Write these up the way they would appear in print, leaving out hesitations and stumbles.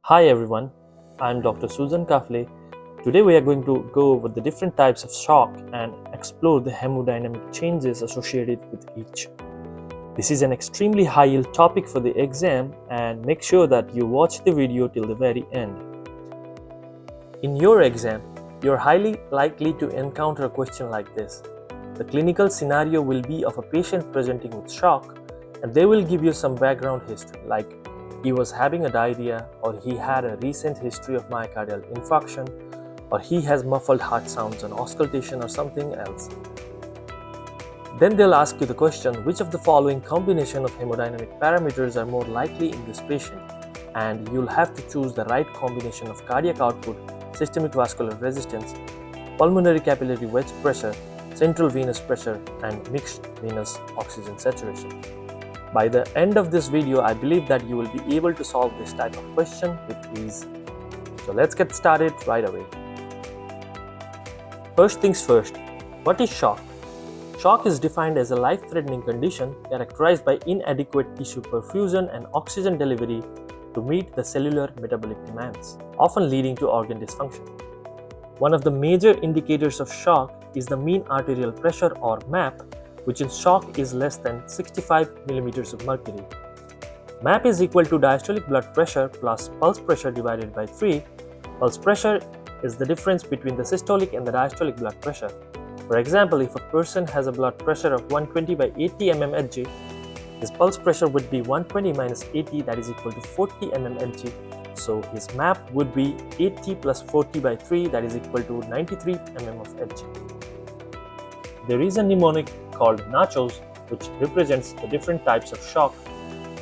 Hi everyone, I'm Dr. Susan Kafle. Today we are going to go over the different types of shock and explore the hemodynamic changes associated with each. This is an extremely high yield topic for the exam, and make sure that you watch the video till the very end. In your exam, you're highly likely to encounter a question like this. The clinical scenario will be of a patient presenting with shock, and they will give you some background history like he was having a diarrhea, or he had a recent history of myocardial infarction, or he has muffled heart sounds on auscultation or something else. Then they'll ask you the question, which of the following combination of hemodynamic parameters are more likely in this patient? And you'll have to choose the right combination of cardiac output, systemic vascular resistance, pulmonary capillary wedge pressure, central venous pressure, and mixed venous oxygen saturation. By the end of this video, I believe that you will be able to solve this type of question with ease. So let's get started right away. First things first, what is shock? Shock is defined as a life-threatening condition characterized by inadequate tissue perfusion and oxygen delivery to meet the cellular metabolic demands, often leading to organ dysfunction. One of the major indicators of shock is the mean arterial pressure, or MAP, which in shock is less than 65 millimeters of mercury. MAP is equal to diastolic blood pressure plus pulse pressure divided by 3. Pulse pressure is the difference between the systolic and the diastolic blood pressure. For example, if a person has a blood pressure of 120 by 80 mmHg, his pulse pressure would be 120 minus 80, that is equal to 40 mmHg. So his MAP would be 80 plus 40 by 3, that is equal to 93 mm of Hg. There is a mnemonic called nachos, which represents the different types of shock,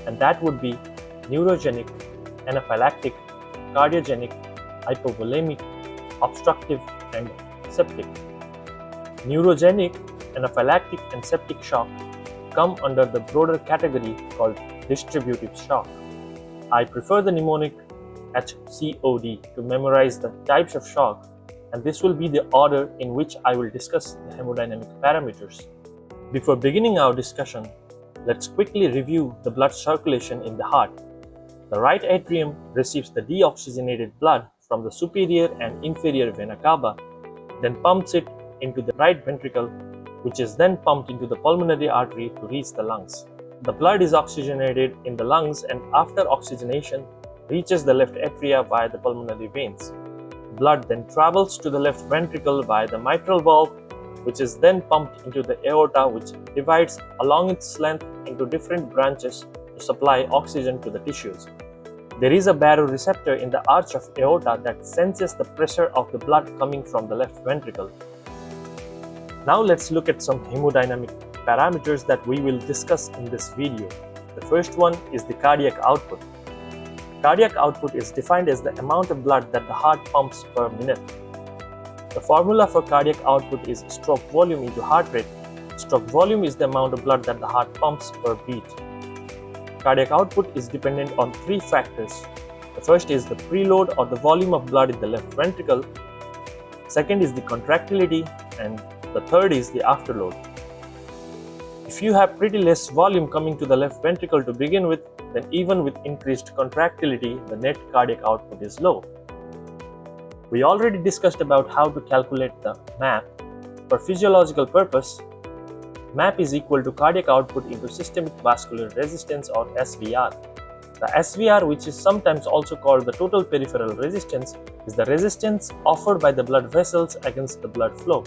and that would be neurogenic, anaphylactic, cardiogenic, hypovolemic, obstructive, and septic. Neurogenic, anaphylactic, and septic shock come under the broader category called distributive shock. I prefer the mnemonic HCOD to memorize the types of shock, and this will be the order in which I will discuss the hemodynamic parameters. Before beginning our discussion, let's quickly review the blood circulation in the heart. The right atrium receives the deoxygenated blood from the superior and inferior vena cava, then pumps it into the right ventricle, which is then pumped into the pulmonary artery to reach the lungs. The blood is oxygenated in the lungs, and after oxygenation reaches the left atria via the pulmonary veins. Blood then travels to the left ventricle via the mitral valve, which is then pumped into the aorta, which divides along its length into different branches to supply oxygen to the tissues. There is a baroreceptor in the arch of aorta that senses the pressure of the blood coming from the left ventricle. Now let's look at some hemodynamic parameters that we will discuss in this video. The first one is the cardiac output. Cardiac output is defined as the amount of blood that the heart pumps per minute. The formula for cardiac output is stroke volume into heart rate. Stroke volume is the amount of blood that the heart pumps per beat. Cardiac output is dependent on 3 factors. The first is the preload, or the volume of blood in the left ventricle. Second is the contractility, and the third is the afterload. If you have pretty less volume coming to the left ventricle to begin with, then even with increased contractility, the net cardiac output is low. We already discussed about how to calculate the MAP. For physiological purpose, MAP is equal to cardiac output into systemic vascular resistance, or SVR. The SVR, which is sometimes also called the total peripheral resistance, is the resistance offered by the blood vessels against the blood flow.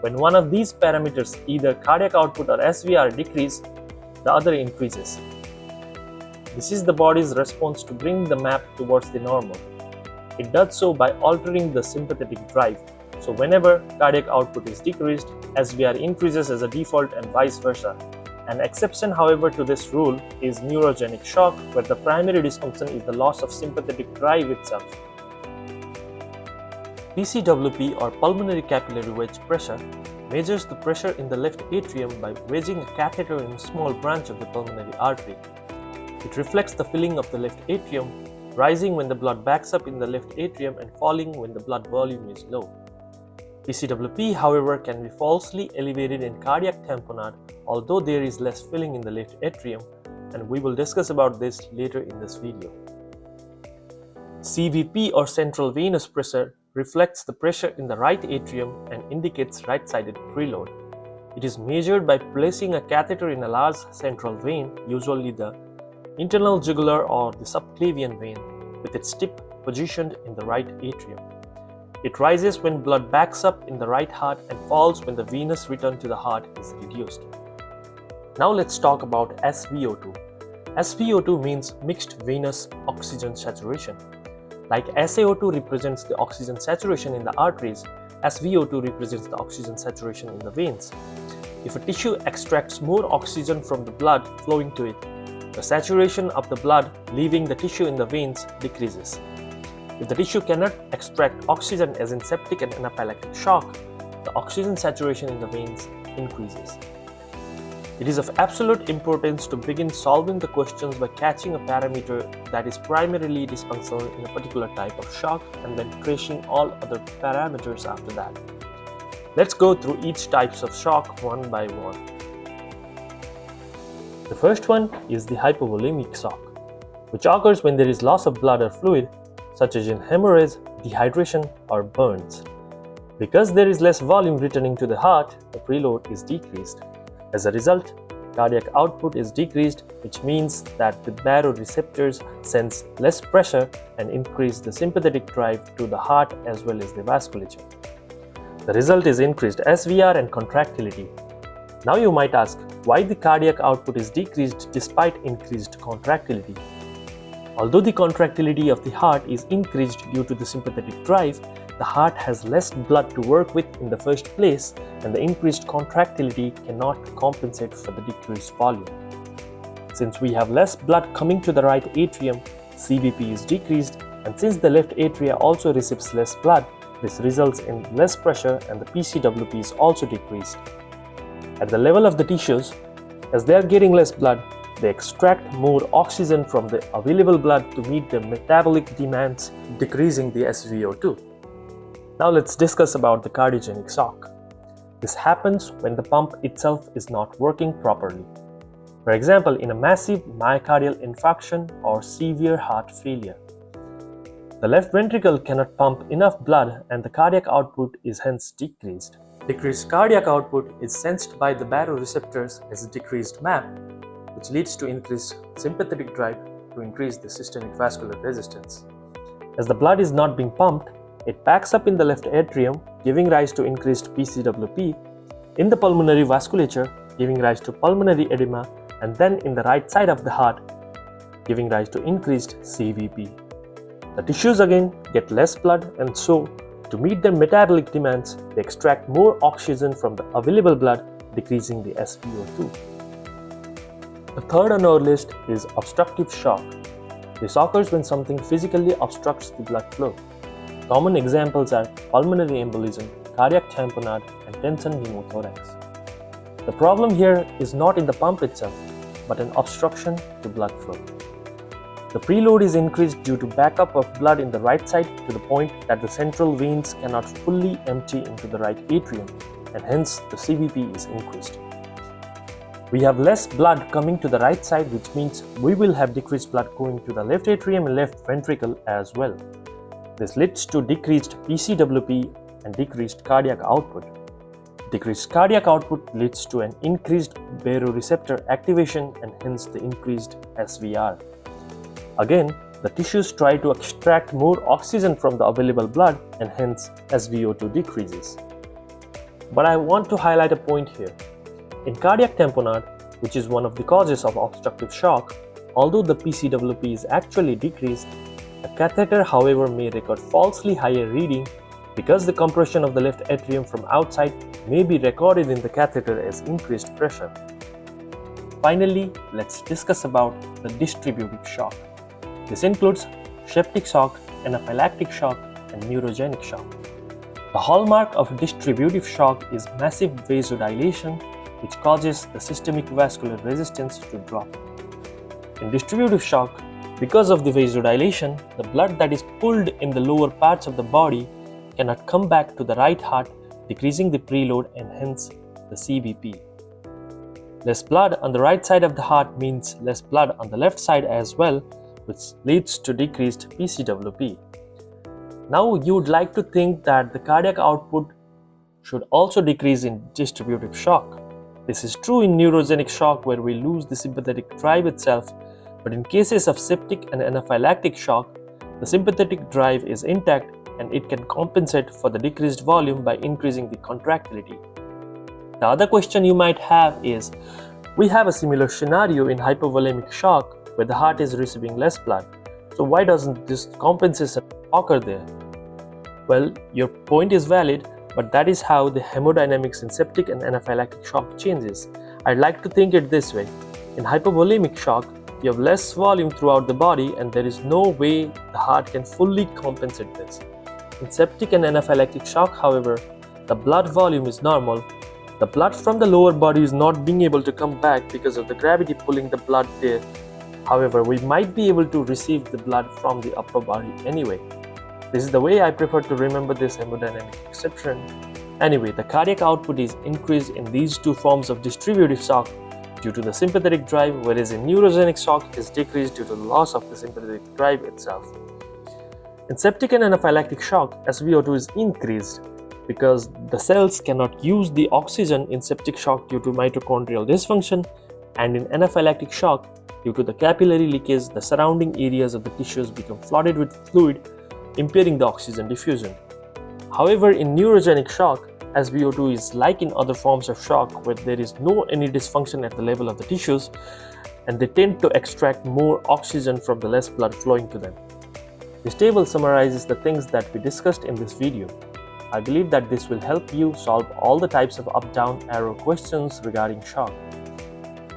When one of these parameters, either cardiac output or SVR, decrease, the other increases. This is the body's response to bring the MAP towards the normal. It does so by altering the sympathetic drive. So whenever cardiac output is decreased, SVR increases as a default, and vice versa. An exception, however, to this rule is neurogenic shock, where the primary dysfunction is the loss of sympathetic drive itself. PCWP, or pulmonary capillary wedge pressure, measures the pressure in the left atrium by wedging a catheter in a small branch of the pulmonary artery. It reflects the filling of the left atrium, rising when the blood backs up in the left atrium and falling when the blood volume is low. PCWP, however, can be falsely elevated in cardiac tamponade, although there is less filling in the left atrium, and we will discuss about this later in this video. CVP or central venous pressure reflects the pressure in the right atrium and indicates right-sided preload. It is measured by placing a catheter in a large central vein, usually the internal jugular or the subclavian vein, with its tip positioned in the right atrium. It rises when blood backs up in the right heart and falls when the venous return to the heart is reduced. Now let's talk about SVO2. SVO2 means Mixed Venous Oxygen Saturation. Like SaO2 represents the oxygen saturation in the arteries, SVO2 represents the oxygen saturation in the veins. If a tissue extracts more oxygen from the blood flowing to it, the saturation of the blood leaving the tissue in the veins decreases. If the tissue cannot extract oxygen, as in septic and anaphylactic shock, the oxygen saturation in the veins increases. It is of absolute importance to begin solving the questions by catching a parameter that is primarily dysfunctional in a particular type of shock and then tracing all other parameters after that. Let's go through each types of shock one by one. The first one is the hypovolemic shock, which occurs when there is loss of blood or fluid, such as in hemorrhage, dehydration, or burns. Because there is less volume returning to the heart, the preload is decreased. As a result, cardiac output is decreased, which means that the baroreceptors sense less pressure and increase the sympathetic drive to the heart as well as the vasculature. The result is increased SVR and contractility. Now you might ask, why the cardiac output is decreased despite increased contractility? Although the contractility of the heart is increased due to the sympathetic drive, the heart has less blood to work with in the first place, and the increased contractility cannot compensate for the decreased volume. Since we have less blood coming to the right atrium, CVP is decreased, and since the left atria also receives less blood, this results in less pressure and the PCWP is also decreased. At the level of the tissues, as they are getting less blood, they extract more oxygen from the available blood to meet their metabolic demands, decreasing the SVO2. Now let's discuss about the cardiogenic shock. This happens when the pump itself is not working properly. For example, in a massive myocardial infarction or severe heart failure. The left ventricle cannot pump enough blood and the cardiac output is hence decreased. Decreased cardiac output is sensed by the baroreceptors as a decreased MAP, which leads to increased sympathetic drive to increase the systemic vascular resistance. As the blood is not being pumped, it backs up in the left atrium, giving rise to increased PCWP, in the pulmonary vasculature, giving rise to pulmonary edema, and then in the right side of the heart, giving rise to increased CVP. The tissues again get less blood, and so, to meet their metabolic demands, they extract more oxygen from the available blood, decreasing the SVO2. The third on our list is obstructive shock. This occurs when something physically obstructs the blood flow. Common examples are pulmonary embolism, cardiac tamponade, and tension pneumothorax. The problem here is not in the pump itself, but an obstruction to blood flow. The preload is increased due to backup of blood in the right side to the point that the central veins cannot fully empty into the right atrium, and hence the CVP is increased. We have less blood coming to the right side, which means we will have decreased blood going to the left atrium and left ventricle as well. This leads to decreased PCWP and decreased cardiac output. Decreased cardiac output leads to an increased baroreceptor activation and hence the increased SVR. Again, the tissues try to extract more oxygen from the available blood and hence SVO2 decreases. But I want to highlight a point here. In cardiac tamponade, which is one of the causes of obstructive shock, although the PCWP is actually decreased, the catheter, however, may record falsely higher reading because the compression of the left atrium from outside may be recorded in the catheter as increased pressure. Finally, let's discuss about the distributive shock. This includes septic shock, anaphylactic shock, and neurogenic shock. The hallmark of distributive shock is massive vasodilation, which causes the systemic vascular resistance to drop. In distributive shock, because of the vasodilation, the blood that is pulled in the lower parts of the body cannot come back to the right heart, decreasing the preload and hence the CVP. Less blood on the right side of the heart means less blood on the left side as well, which leads to decreased PCWP. Now you would like to think that the cardiac output should also decrease in distributive shock. This is true in neurogenic shock where we lose the sympathetic drive itself, but in cases of septic and anaphylactic shock, the sympathetic drive is intact and it can compensate for the decreased volume by increasing the contractility. The other question you might have is, we have a similar scenario in hypovolemic shock where the heart is receiving less blood. So why doesn't this compensation occur there? Well, your point is valid, but that is how the hemodynamics in septic and anaphylactic shock changes. I'd like to think it this way. In hypovolemic shock, you have less volume throughout the body and there is no way the heart can fully compensate this. In septic and anaphylactic shock, however, the blood volume is normal. The blood from the lower body is not being able to come back because of the gravity pulling the blood there. However, we might be able to receive the blood from the upper body anyway. This is the way I prefer to remember this hemodynamic exception. Anyway, the cardiac output is increased in these two forms of distributive shock due to the sympathetic drive, whereas in neurogenic shock is decreased due to the loss of the sympathetic drive itself. In septic and anaphylactic shock, SpO2 is increased because the cells cannot use the oxygen in septic shock due to mitochondrial dysfunction, and in anaphylactic shock, due to the capillary leakage, the surrounding areas of the tissues become flooded with fluid, impairing the oxygen diffusion. However, in neurogenic shock, SpO2 is like in other forms of shock where there is no any dysfunction at the level of the tissues and they tend to extract more oxygen from the less blood flowing to them. This table summarizes the things that we discussed in this video. I believe that this will help you solve all the types of up-down arrow questions regarding shock.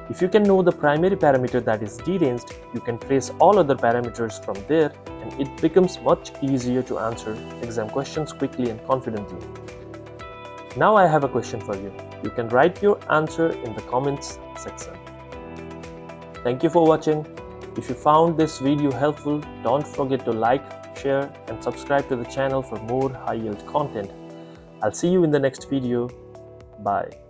If you can know the primary parameter that is deranged, you can trace all other parameters from there and it becomes much easier to answer exam questions quickly and confidently. Now I have a question for you. You can write your answer in the comments section. Thank you for watching. If you found this video helpful, don't forget to like, share and subscribe to the channel for more high yield content. I'll see you in the next video. Bye.